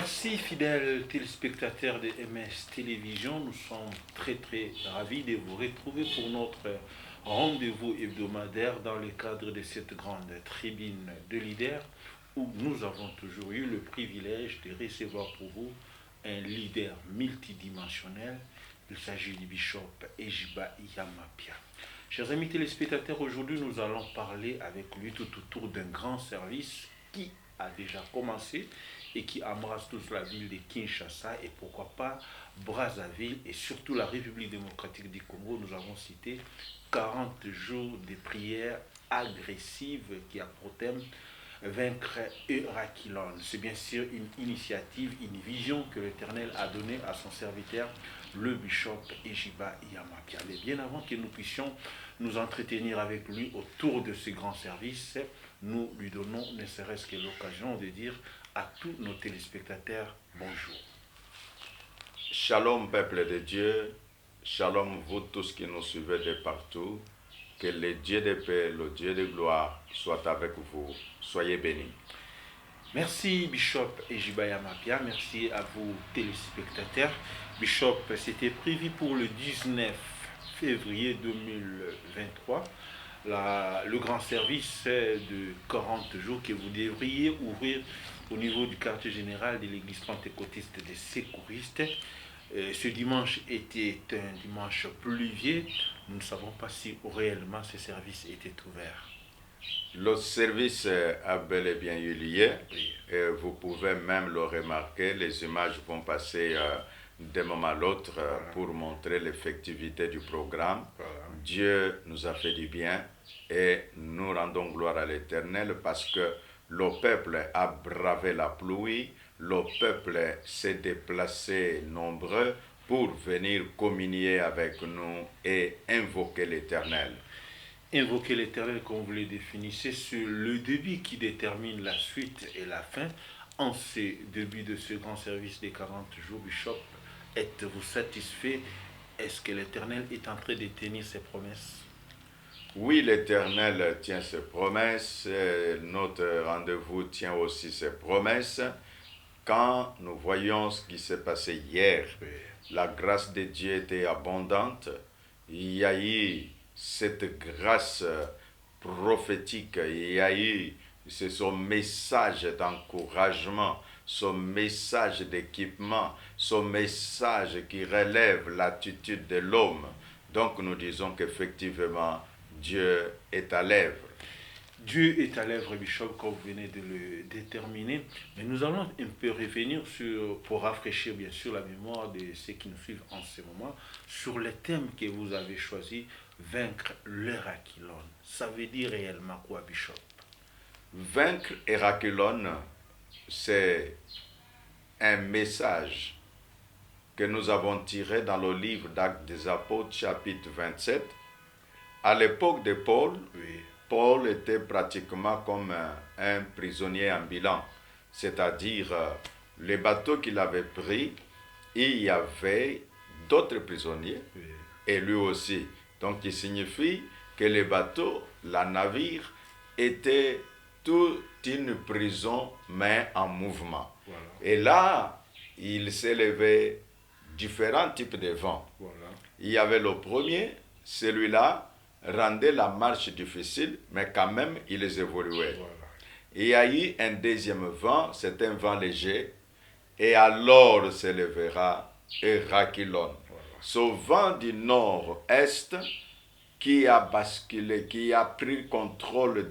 Merci fidèles téléspectateurs de MS Télévision. Nous sommes très ravis de vous retrouver pour notre rendez-vous hebdomadaire dans le cadre de cette grande tribune de leaders où nous avons toujours eu le privilège de recevoir pour vous un leader multidimensionnel. Il s'agit du bishop Ejiba Yamapia. Chers amis téléspectateurs, aujourd'hui nous allons parler avec lui tout autour d'un grand service qui a déjà commencé et qui embrasse toute la ville de Kinshasa et pourquoi pas Brazzaville et surtout la République démocratique du Congo. Nous avons cité 40 jours de prières agressives qui a pour thème vaincre Eurakilon. C'est bien sûr une initiative, une vision que l'Éternel a donnée à son serviteur, le bishop Ejiba Yamapia. Mais bien avant que nous puissions nous entretenir avec lui autour de ce grand service, nous lui donnons ne serait-ce que l'occasion de dire à tous nos téléspectateurs bonjour. Shalom peuple de Dieu, shalom vous tous qui nous suivez de partout, que le Dieu de paix, le Dieu de gloire soit avec vous, soyez bénis. Merci Bishop Ejiba Yamapia, merci à vous téléspectateurs. Bishop, c'était prévu pour le 19 février 2023, le grand service de 40 jours que vous devriez ouvrir au niveau du quartier général de l'église pentecôtiste des Secouristes. Ce dimanche était un dimanche pluvieux. Nous ne savons pas si réellement ce service était ouvert. Le service a bel et bien eu lieu. Oui. Et vous pouvez même le remarquer, les images vont passer d'un moment à l'autre pour montrer l'effectivité du programme. Voilà. Dieu nous a fait du bien et nous rendons gloire à l'Éternel parce que le peuple a bravé la pluie, le peuple s'est déplacé nombreux pour venir communier avec nous et invoquer l'Éternel. Invoquer l'Éternel, comme vous le définissez, c'est le début qui détermine la suite et la fin. En ce début de ce grand service des 40 jours, Bishop, êtes-vous satisfait? Est-ce que l'Éternel est en train de tenir ses promesses? Oui, l'Éternel tient ses promesses, notre rendez-vous tient aussi ses promesses. Quand nous voyons ce qui s'est passé hier, la grâce de Dieu était abondante. Il y a eu cette grâce prophétique, il y a eu son message d'encouragement, son message d'équipement, son message qui relève l'attitude de l'homme. Donc nous disons qu'effectivement, Dieu est à l'œuvre. Dieu est à l'œuvre, Bishop, comme vous venez de le déterminer. Mais nous allons un peu revenir pour rafraîchir bien sûr la mémoire de ceux qui nous suivent en ce moment, sur le thème que vous avez choisi, vaincre l'Eurakilon. Ça veut dire réellement quoi, Bishop? Vaincre Eurakilon, c'est un message que nous avons tiré dans le livre d'Actes des Apôtres, chapitre 27. À l'époque de Paul, Oui. Paul était pratiquement comme un prisonnier ambulant, c'est-à-dire les bateaux qu'il avait pris, il y avait d'autres prisonniers, Oui. et lui aussi. Donc il signifie que les bateaux, la navire, étaient toute une prison, mais en mouvement. Voilà. Et là, il s'élevait différents types de vents. Voilà. Il y avait le premier, celui-là rendait la marche difficile, mais quand même, il les évoluait. Voilà. Il y a eu un deuxième vent, c'est un vent léger, et alors s'élèvera Eurakilon. Voilà. Ce vent du nord-est qui a basculé, qui a pris contrôle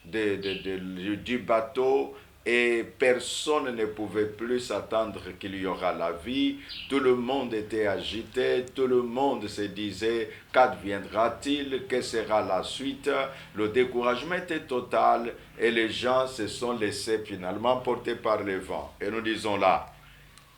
du bateau, et personne ne pouvait plus s'attendre qu'il y aura la vie. Tout le monde était agité, tout le monde se disait qu'adviendra-t-il, que sera la suite. Le découragement était total et les gens se sont laissés finalement porter par le vent. Et nous disons là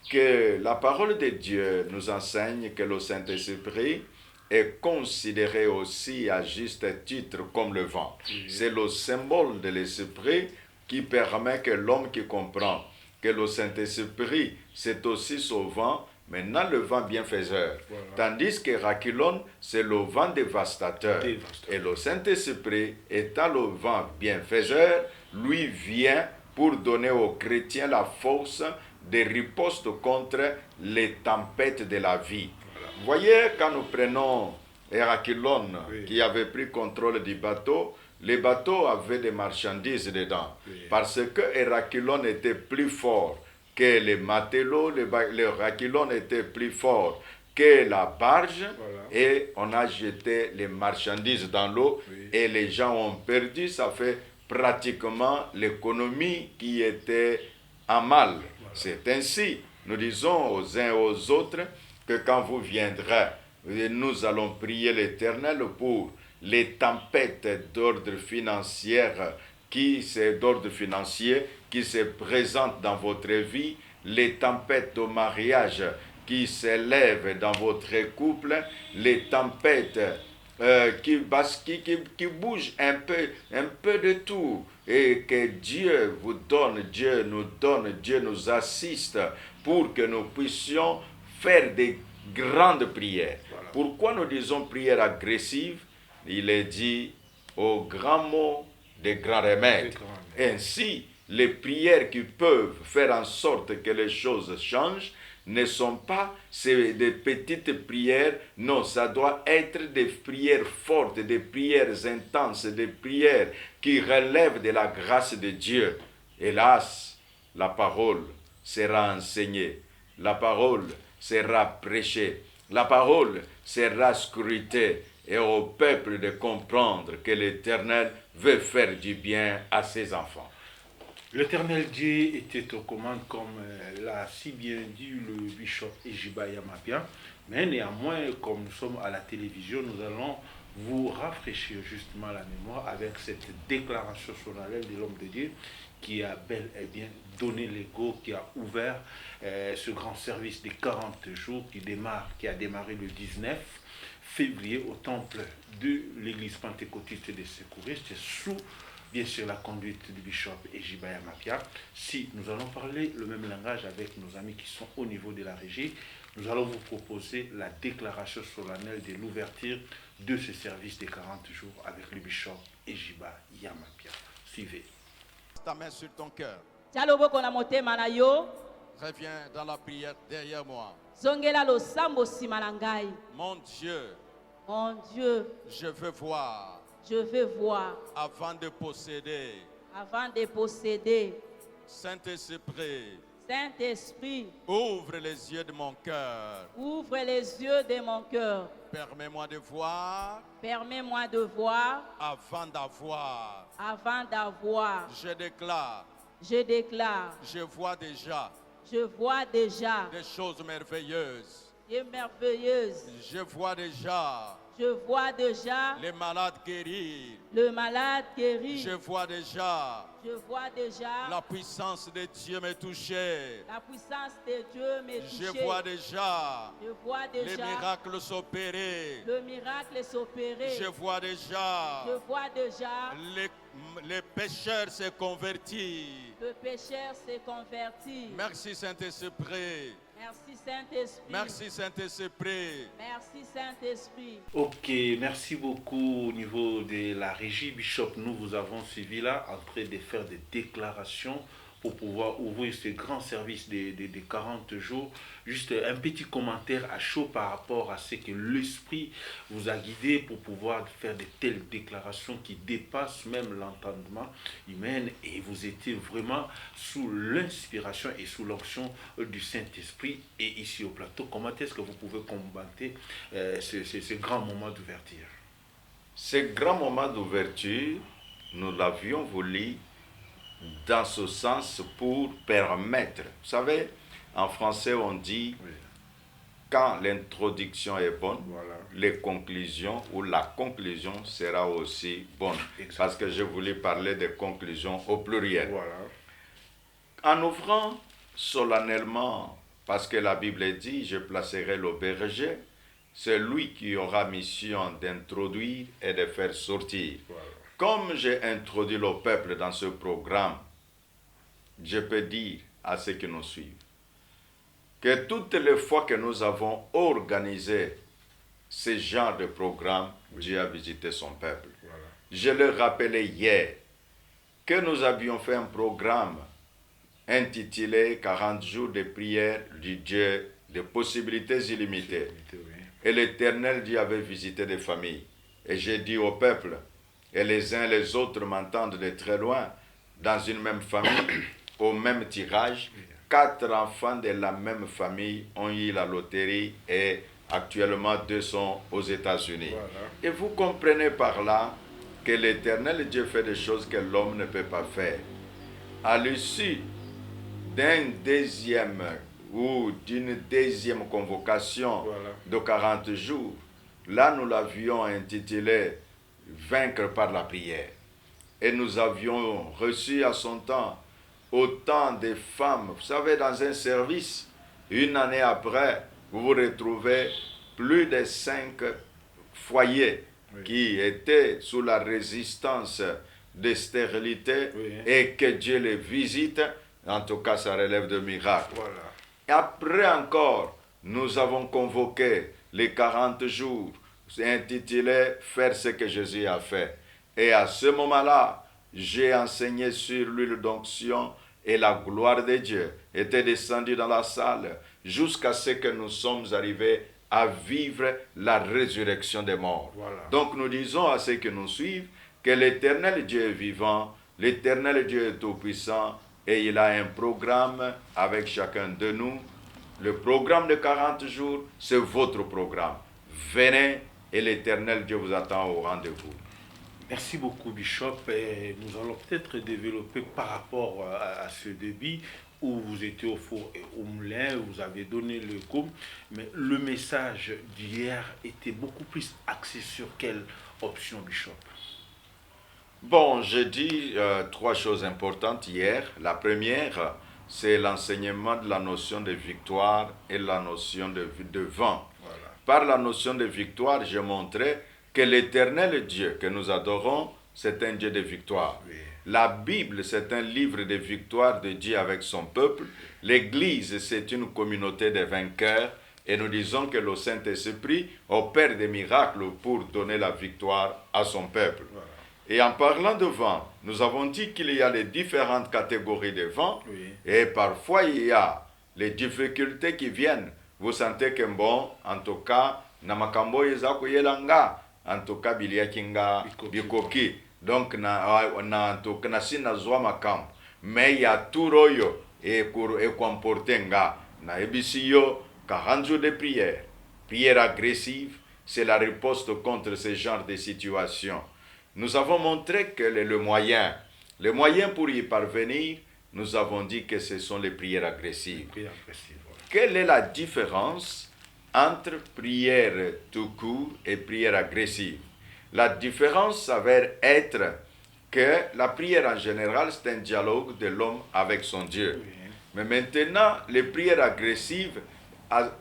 que la parole de Dieu nous enseigne que le Saint-Esprit est considéré aussi à juste titre comme le vent. C'est le symbole de l'Esprit qui permet que l'homme qui comprend que le Saint-Esprit, c'est aussi ce vent, maintenant le vent bienfaiseur. Voilà. Tandis que Eurakilon, c'est le vent dévastateur. Et le Saint-Esprit, étant le vent bienfaiseur, lui vient pour donner aux chrétiens la force des ripostes contre les tempêtes de la vie. Vous voyez, quand nous prenons Héraclone, qui avait pris contrôle du bateau, les bateaux avaient des marchandises dedans. Parce que Héraclone était plus fort que les matelots, Héraclone était plus fort que la barge, et on a jeté les marchandises dans l'eau, et les gens ont perdu. Ça fait pratiquement l'économie qui était à mal. C'est ainsi, nous disons aux uns et aux autres, que quand vous viendrez, nous allons prier l'Éternel pour les tempêtes d'ordre financier qui se présentent dans votre vie, les tempêtes au mariage qui s'élèvent dans votre couple, les tempêtes qui bougent un peu de tout, et que Dieu vous donne, Dieu nous donne, Dieu nous assiste pour que nous puissions faire des grandes prières. Pourquoi nous disons prière agressive? Il est dit au grand mot des grands remèdes. Ainsi, les prières qui peuvent faire en sorte que les choses changent ne sont pas des petites prières. Non, ça doit être des prières fortes, des prières intenses, des prières qui relèvent de la grâce de Dieu. Hélas, la parole sera enseignée, la parole sera prêchée, la parole sera scrutée, et au peuple de comprendre que l'Éternel veut faire du bien à ses enfants. L'Éternel Dieu était aux commandes, comme l'a si bien dit le bishop Ejiba Yamapia, mais néanmoins, comme nous sommes à la télévision, nous allons vous rafraîchir justement la mémoire avec cette déclaration solennelle de l'homme de Dieu qui a bel et bien donné l'ego, qui a ouvert ce grand service des 40 jours qui a démarré le 19 février au temple de l'église pentecôtiste des secouristes, sous bien sûr la conduite du bishop Ejiba Yamapia. Si nous allons parler le même langage avec nos amis qui sont au niveau de la régie, nous allons vous proposer la déclaration solennelle de l'ouverture de ce service des 40 jours avec le bishop Ejiba Yamapia. Suivez. Ta main sur ton cœur. Reviens dans la prière derrière moi. Mon Dieu, je veux voir avant de posséder. Saint-Esprit, ouvre les yeux de mon cœur. Permets-moi de voir avant d'avoir. Je déclare, je vois déjà des choses merveilleuses. Je vois déjà les malades guéris. Je vois déjà la puissance de Dieu me toucher. Je vois déjà les miracles s'opérer. Je vois déjà les pécheurs se convertir. Merci Saint-Esprit. Merci Saint-Esprit. Ok, merci beaucoup au niveau de la régie. Bishop, nous vous avons suivi là en train de faire des déclarations pour pouvoir ouvrir ce grand service des 40 jours. Juste un petit commentaire à chaud par rapport à ce que l'Esprit vous a guidé pour pouvoir faire de telles déclarations qui dépassent même l'entendement humain, et vous étiez vraiment sous l'inspiration et sous l'onction du Saint-Esprit. Et ici au plateau, comment est-ce que vous pouvez commenter ce grand moment d'ouverture? Ce grand moment d'ouverture, nous l'avions voulu dans ce sens pour permettre. Vous savez, en français on dit, quand l'introduction est bonne, les conclusions ou la conclusion sera aussi bonne. Parce que je voulais parler des conclusions au pluriel. En ouvrant solennellement, parce que la Bible dit, je placerai le berger, c'est lui qui aura mission d'introduire et de faire sortir. Comme j'ai introduit le peuple dans ce programme, je peux dire à ceux qui nous suivent que toutes les fois que nous avons organisé ce genre de programme, Dieu a visité son peuple. Je le rappelais hier que nous avions fait un programme intitulé 40 jours de prière du Dieu de possibilités illimitées. Et l'Éternel Dieu avait visité des familles. Et j'ai dit au peuple, et les uns et les autres m'entendent de très loin, dans une même famille, au même tirage, 4 enfants de la même famille ont eu la loterie et actuellement 2 sont aux États-Unis. Voilà. Et vous comprenez par là que l'Éternel Dieu fait des choses que l'homme ne peut pas faire. À l'issue d'un deuxième ou d'une deuxième convocation de 40 jours, là nous l'avions intitulé « Vaincre par la prière ». Et nous avions reçu à son temps autant de femmes. Vous savez, dans un service, une année après, vous vous retrouvez plus de 5 foyers qui étaient sous la résistance de stérilité et que Dieu les visite. En tout cas, ça relève de miracles. Voilà. Et après encore, nous avons convoqué les 40 jours, intitulé « Faire ce que Jésus a fait ». Et à ce moment-là, j'ai enseigné sur l'huile d'onction et la gloire de Dieu était descendue dans la salle jusqu'à ce que nous sommes arrivés à vivre la résurrection des morts. Voilà. Donc nous disons à ceux qui nous suivent que l'Éternel Dieu est vivant, l'Éternel Dieu est tout-puissant et il a un programme avec chacun de nous. Le programme de 40 jours, c'est votre programme. Venez et l'Éternel Dieu vous attend au rendez-vous. Merci beaucoup, Bishop. Et nous allons peut-être développer par rapport à ce débit où vous étiez au four et au moulin, vous avez donné le coup, mais le message d'hier était beaucoup plus axé sur quelle option, Bishop? Bon, j'ai dit 3 choses importantes hier. La première, c'est l'enseignement de la notion de victoire et la notion de vent. Voilà. Par la notion de victoire, j'ai montré que l'Éternel Dieu que nous adorons, c'est un Dieu de victoire. Oui. La Bible, c'est un livre de victoire de Dieu avec son peuple. L'Église, c'est une communauté de vainqueurs. Et nous disons que le Saint-Esprit opère des miracles pour donner la victoire à son peuple. Voilà. Et en parlant de vent, nous avons dit qu'il y a les différentes catégories de vent. Oui. Et parfois, il y a les difficultés qui viennent. Vous sentez que bon, en tout cas, namakambo yezako yelanga. En tout cas, biliakinga bikoki. Donc, en tout cas, na zwa makam. Mais il y a tout royo et comportenga. Na ebisiyo 40 jours de prière. Prière agressive, c'est la riposte contre ce genre de situation. Nous avons montré que le moyen pour y parvenir, nous avons dit que ce sont les prières agressives. Voilà. Quelle est la différence entre prière tout court et prière agressive? La différence s'avère être que la prière en général, c'est un dialogue de l'homme avec son Dieu. Oui. Mais maintenant, les prières agressives,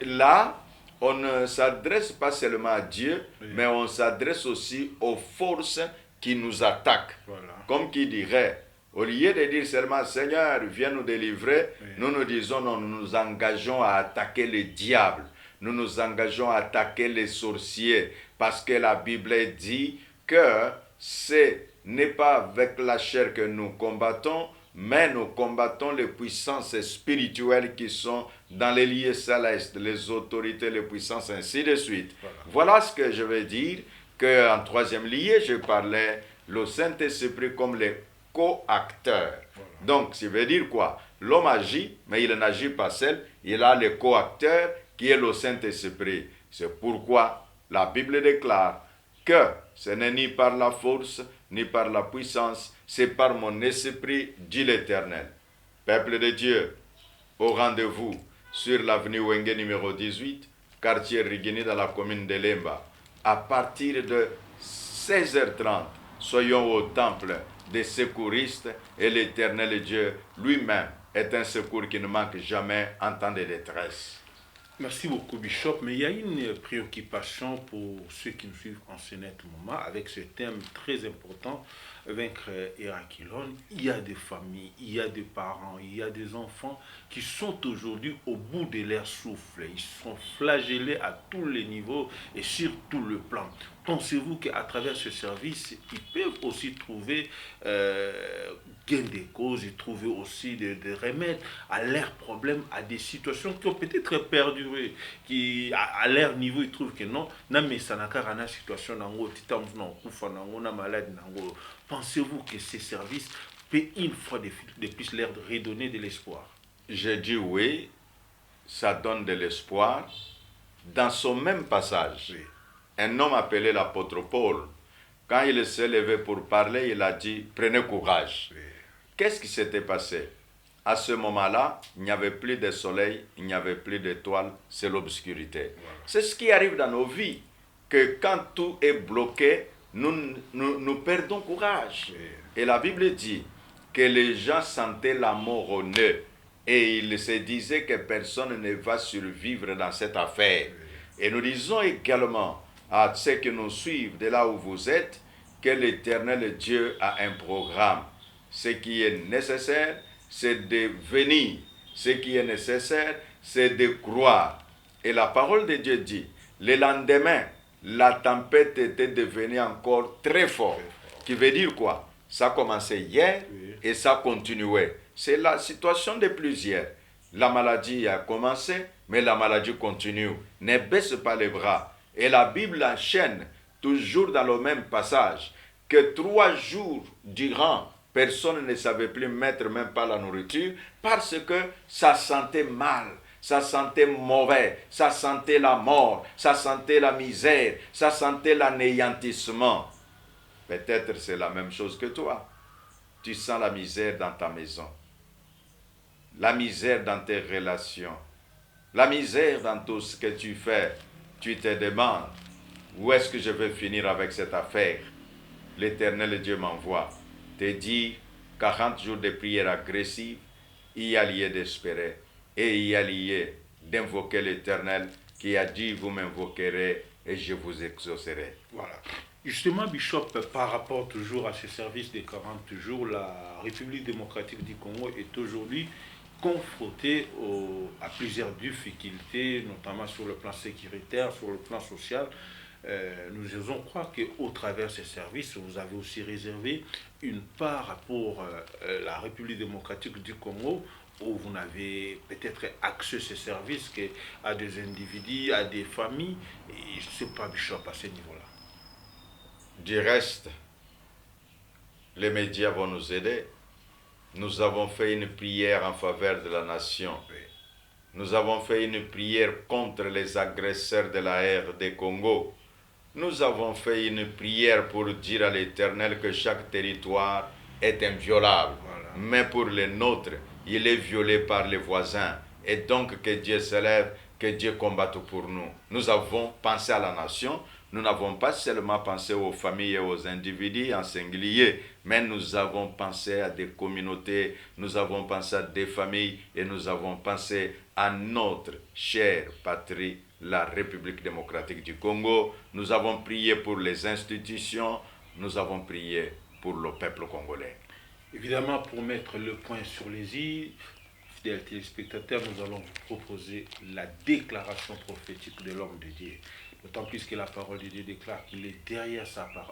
là, on ne s'adresse pas seulement à Dieu, oui, mais on s'adresse aussi aux forces qui nous attaquent. Voilà. Comme qui dirait, au lieu de dire seulement « Seigneur, viens nous délivrer oui. », nous disons non, nous nous engageons à attaquer le diable. Nous nous engageons à attaquer les sorciers parce que la Bible dit que ce n'est pas avec la chair que nous combattons, mais nous combattons les puissances spirituelles qui sont dans les lieux célestes, les autorités, les puissances, ainsi de suite. Voilà ce que je veux dire, qu'en troisième lieu, je parlais le Saint-Esprit comme le co-acteur. Voilà. Donc, ça veut dire quoi? L'homme agit, mais il n'agit pas seul, il a le co-acteur qui est le Saint-Esprit. C'est pourquoi la Bible déclare que ce n'est ni par la force, ni par la puissance, c'est par mon esprit, dit l'Éternel. Peuple de Dieu, au rendez-vous sur l'avenue Wenge numéro 18, quartier Rigini dans la commune de Lemba. À partir de 16h30, soyons au temple des secouristes et l'Éternel Dieu lui-même est un secours qui ne manque jamais en temps de détresse. Merci beaucoup, Bishop. Mais il y a une préoccupation pour ceux qui nous suivent en ce net moment avec ce thème très important vaincre Héraclone, il y a des familles, il y a des parents, il y a des enfants qui sont aujourd'hui au bout de leur souffle. Ils sont flagellés à tous les niveaux et sur tout le plan. Pensez-vous qu'à travers ce service, ils peuvent aussi trouver gain de cause et trouver aussi des remèdes à leurs problèmes, à des situations qui ont peut-être perduré, qui à leur niveau, ils trouvent que non, mais ça n'a qu'à une situation, malade. Pensez-vous que ces services peuvent une fois de plus leur redonner de l'espoir? Je dis oui, ça donne de l'espoir. Dans son même passage, oui, un homme appelé l'apôtre Paul, quand il s'est levé pour parler, il a dit « Prenez courage ». Oui. Qu'est-ce qui s'était passé? À ce moment-là, il n'y avait plus de soleil, il n'y avait plus d'étoiles, c'est l'obscurité. Voilà. C'est ce qui arrive dans nos vies, que quand tout est bloqué, nous perdons courage. Oui. Et la Bible dit que les gens sentaient la mort au nez et ils se disaient que personne ne va survivre dans cette affaire. Oui. Et nous disons également à ceux qui nous suivent de là où vous êtes que l'Éternel Dieu a un programme. Ce qui est nécessaire, c'est de venir. Ce qui est nécessaire, c'est de croire. Et la parole de Dieu dit, le lendemain, la tempête était devenue encore très forte. Qui veut dire quoi? Ça a commencé hier et ça continuait. C'est la situation de plusieurs. La maladie a commencé, mais la maladie continue. Ne baisse pas les bras. Et la Bible enchaîne, toujours dans le même passage, que 3 jours durant, personne ne savait plus mettre même pas la nourriture parce que ça sentait mal, ça sentait mauvais, ça sentait la mort, ça sentait la misère, ça sentait l'anéantissement. Peut-être c'est la même chose que toi. Tu sens la misère dans ta maison, la misère dans tes relations, la misère dans tout ce que tu fais. Tu te demandes, où est-ce que je vais finir avec cette affaire? L'Éternel Dieu m'envoie te dire 40 jours de prière agressive, il y a lieu d'espérer et il y a lieu d'invoquer l'Éternel qui a dit, vous m'invoquerez et je vous exaucerai. Voilà. Justement, Bishop, par rapport toujours à ce service de 40 jours, la République démocratique du Congo est aujourd'hui confrontés à plusieurs difficultés, notamment sur le plan sécuritaire, sur le plan social. Nous osons croire qu'au travers de ces services, vous avez aussi réservé une part pour la République démocratique du Congo, où vous n'avez peut-être accès ces services qu'à des individus, à des familles. Et je ne sais pas, Bishop, à ce niveau-là. Du reste, les médias vont nous aider. Nous avons fait une prière en faveur de la nation. Nous avons fait une prière contre les agresseurs de la RD Congo. Nous avons fait une prière pour dire à l'Éternel que chaque territoire est inviolable. Voilà. Mais pour les nôtres, il est violé par les voisins. Et donc que Dieu s'élève, que Dieu combatte pour nous. Nous avons pensé à la nation. Nous n'avons pas seulement pensé aux familles et aux individus en singulier, mais nous avons pensé à des communautés, nous avons pensé à des familles et nous avons pensé à notre chère patrie, la République démocratique du Congo. Nous avons prié pour les institutions, nous avons prié pour le peuple congolais. Évidemment, pour mettre le point sur les i, fidèles téléspectateurs, nous allons vous proposer la déclaration prophétique de l'homme de Dieu. D'autant plus que la parole de Dieu déclare qu'il est derrière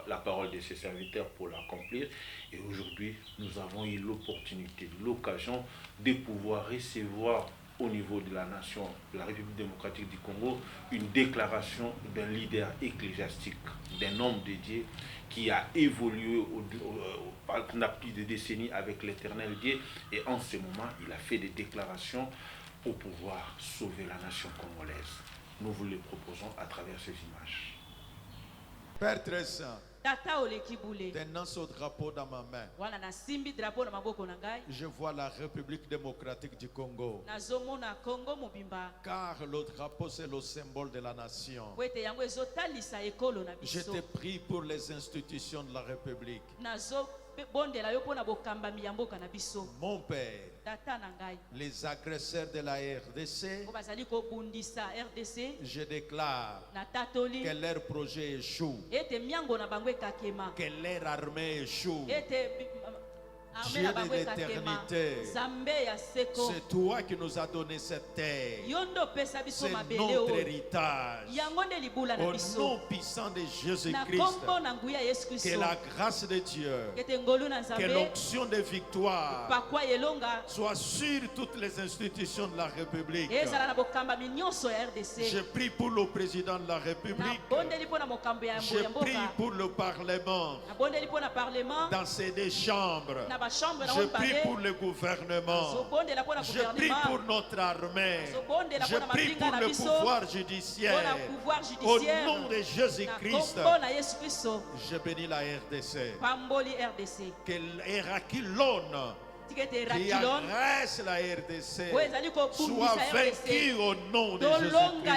la parole de ses serviteurs pour l'accomplir. Et aujourd'hui, nous avons eu l'opportunité, l'occasion de pouvoir recevoir au niveau de la nation, de la République démocratique du Congo, une déclaration d'un leader ecclésiastique, d'un homme de Dieu qui a évolué pendant plus de décennies avec l'Éternel Dieu. Et en ce moment, il a fait des déclarations pour pouvoir sauver la nation congolaise. Nous vous les proposons à travers ces images. Père très saint, tenant ce drapeau dans ma main, je vois la République démocratique du Congo. car le drapeau c'est le symbole de la nation. Je te prie pour les institutions de la République. Mon Père, les agresseurs de la RDC, je déclare que leur projet échoue, que leur armée échoue. Dieu de l'éternité, c'est toi qui nous as donné cette terre. C'est notre héritage. Au nom puissant de Jésus-Christ, que la grâce de Dieu, que l'onction de victoire soit sur toutes les institutions de la République. Je prie pour le président de la République. Je prie pour le Parlement dans ces deux chambres. Je prie pour le gouvernement. Je prie pour notre armée. Je prie pour le pouvoir judiciaire. Au nom de Jésus-Christ, je bénis la RDC. Que Hérakilon qui agresse la RDC soit vaincu au nom de Jésus-Christ.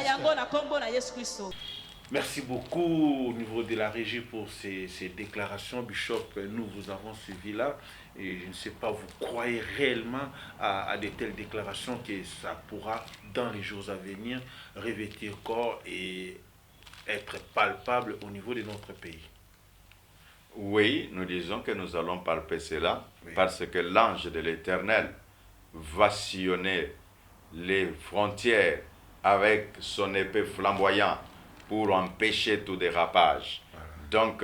Merci beaucoup au niveau de la régie pour ces déclarations. Bishop, nous vous avons suivi là. Et je ne sais pas, vous croyez réellement à de telles déclarations que ça pourra, dans les jours à venir, revêtir corps et être palpable au niveau de notre pays? Oui, nous disons que nous allons palper cela, oui, parce que l'ange de l'Éternel va sillonner les frontières avec son épée flamboyante pour empêcher tout dérapage. Voilà. Donc,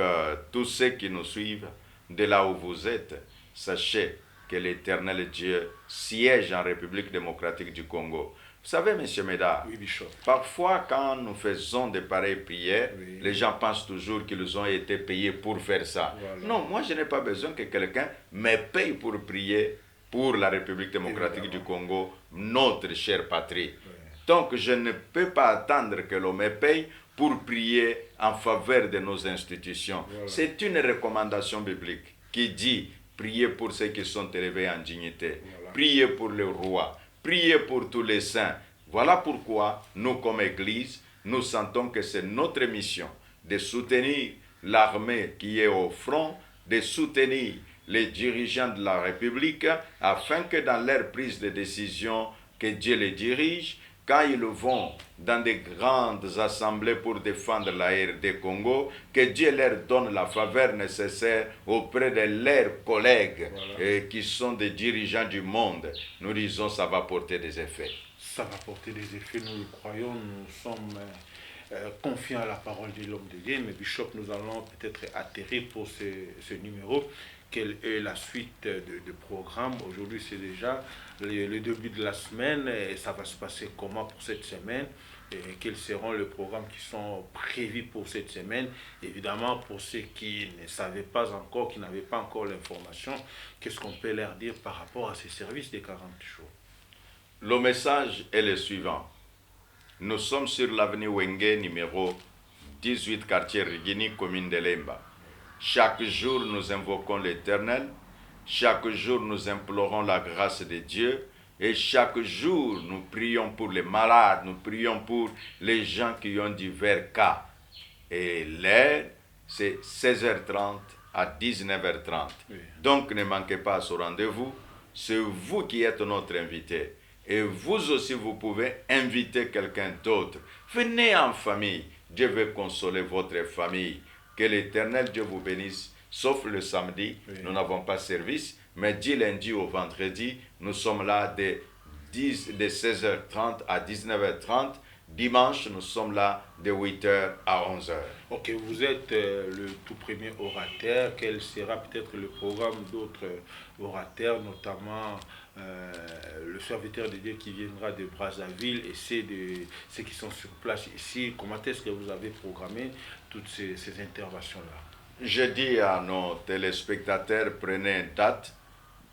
tous ceux qui nous suivent, de là où vous êtes, sachez que l'Éternel Dieu siège en République démocratique du Congo. Vous savez, M. Médard, oui, Bishop, parfois quand nous faisons de pareilles prières, oui, les gens pensent toujours qu'ils ont été payés pour faire ça. Voilà. Non, moi je n'ai pas besoin que quelqu'un me paye pour prier pour la République démocratique du Congo, notre chère patrie. Oui. Donc je ne peux pas attendre que l'on me paye pour prier en faveur de nos institutions. Voilà. C'est une recommandation biblique qui dit: priez pour ceux qui sont élevés en dignité, voilà, priez pour le roi, priez pour tous les saints. Voilà pourquoi nous, comme Église, nous sentons que c'est notre mission de soutenir l'armée qui est au front, de soutenir les dirigeants de la République, afin que dans leur prise de décision, que Dieu les dirige. Quand ils vont dans des grandes assemblées pour défendre la RD Congo, que Dieu leur donne la faveur nécessaire auprès de leurs collègues, voilà, qui sont des dirigeants du monde. Nous disons ça va porter des effets. Ça va porter des effets, nous le croyons, nous sommes confiants à la parole de l'homme de Dieu. Mais Bishop, nous allons peut-être atterrir pour ce numéro. Quelle est la suite de programme? Aujourd'hui, c'est déjà le début de la semaine. Et ça va se passer comment pour cette semaine? Et quels seront les programmes qui sont prévus pour cette semaine? Évidemment, pour ceux qui ne savaient pas encore, qui n'avaient pas encore l'information, qu'est-ce qu'on peut leur dire par rapport à ces services des 40 jours? Le message est le suivant. Nous sommes sur l'avenue Wenge, numéro 18, quartier Rigini, commune de Lemba. Chaque jour, nous invoquons l'Éternel. Chaque jour, nous implorons la grâce de Dieu. Et chaque jour, nous prions pour les malades. Nous prions pour les gens qui ont divers cas. Et l'heure, c'est 16h30 à 19h30. Oui. Donc, ne manquez pas à ce rendez-vous. C'est vous qui êtes notre invité. Et vous aussi, vous pouvez inviter quelqu'un d'autre. Venez en famille. Dieu veut consoler votre famille. Que l'Éternel Dieu vous bénisse, sauf le samedi, oui, nous n'avons pas service, mais du lundi au vendredi, nous sommes là de 16h30 à 19h30. Dimanche, nous sommes là de 8h à 11h. Ok, vous êtes le tout premier orateur. Quel sera peut-être le programme d'autres orateurs, notamment le serviteur de Dieu qui viendra de Brazzaville et ceux qui sont sur place ici? Comment est-ce que vous avez programmé toutes ces interventions-là? Je dis à nos téléspectateurs, prenez une date.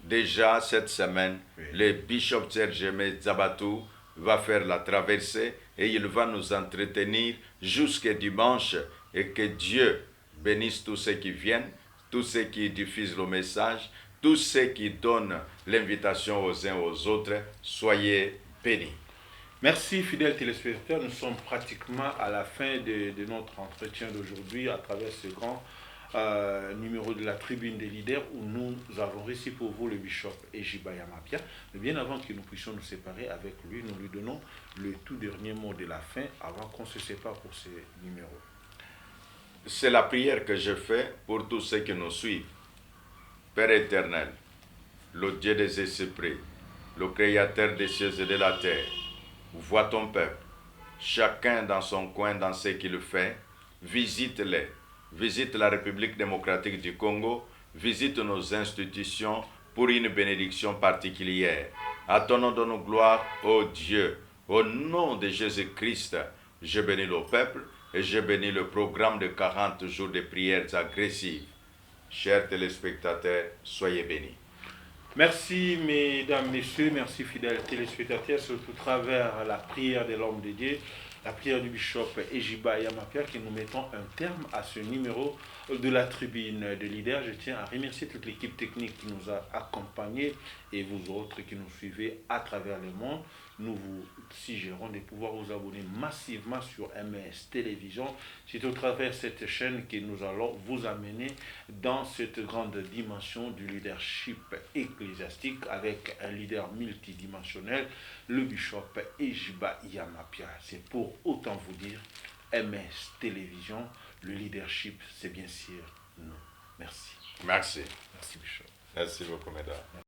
Déjà cette semaine, oui, le bishop Serge Zabatou va faire la traversée et il va nous entretenir jusqu'à dimanche, et que Dieu bénisse tous ceux qui viennent, tous ceux qui diffusent le message, tous ceux qui donnent l'invitation aux uns aux autres. Soyez bénis. Merci fidèles téléspectateurs, nous sommes pratiquement à la fin de notre entretien d'aujourd'hui à travers ce grand numéro de la tribune des leaders où nous avons reçu pour vous le bishop Ejiba Yamapia. Mais bien avant que nous puissions nous séparer avec lui, nous lui donnons le tout dernier mot de la fin avant qu'on se sépare pour ce numéro. C'est la prière que je fais pour tous ceux qui nous suivent. Père éternel, le Dieu des esprits, le Créateur des cieux et de la terre, vois ton peuple, chacun dans son coin, dans ce qu'il fait, visite-les. Visite la République démocratique du Congo, visite nos institutions pour une bénédiction particulière. À ton nom donne gloire, ô Dieu. Au nom de Jésus-Christ, je bénis le peuple et je bénis le programme de 40 jours de prières agressives. Chers téléspectateurs, soyez bénis. Merci mesdames, messieurs, merci fidèles téléspectateurs, surtout à travers la prière de l'homme de Dieu, la prière du bishop Ejiba Yamapia, que nous mettons un terme à ce numéro de la tribune de leaders. Je tiens à remercier toute l'équipe technique qui nous a accompagnés et vous autres qui nous suivez à travers le monde. Nous vous suggérons de pouvoir vous abonner massivement sur MS Télévision. C'est au travers de cette chaîne que nous allons vous amener dans cette grande dimension du leadership ecclésiastique avec un leader multidimensionnel, le bishop Ejiba Yamapia. C'est pour autant vous dire, MS Télévision, le leadership, c'est bien sûr nous. Merci. Merci. Merci, bishop. Merci beaucoup, mesdames.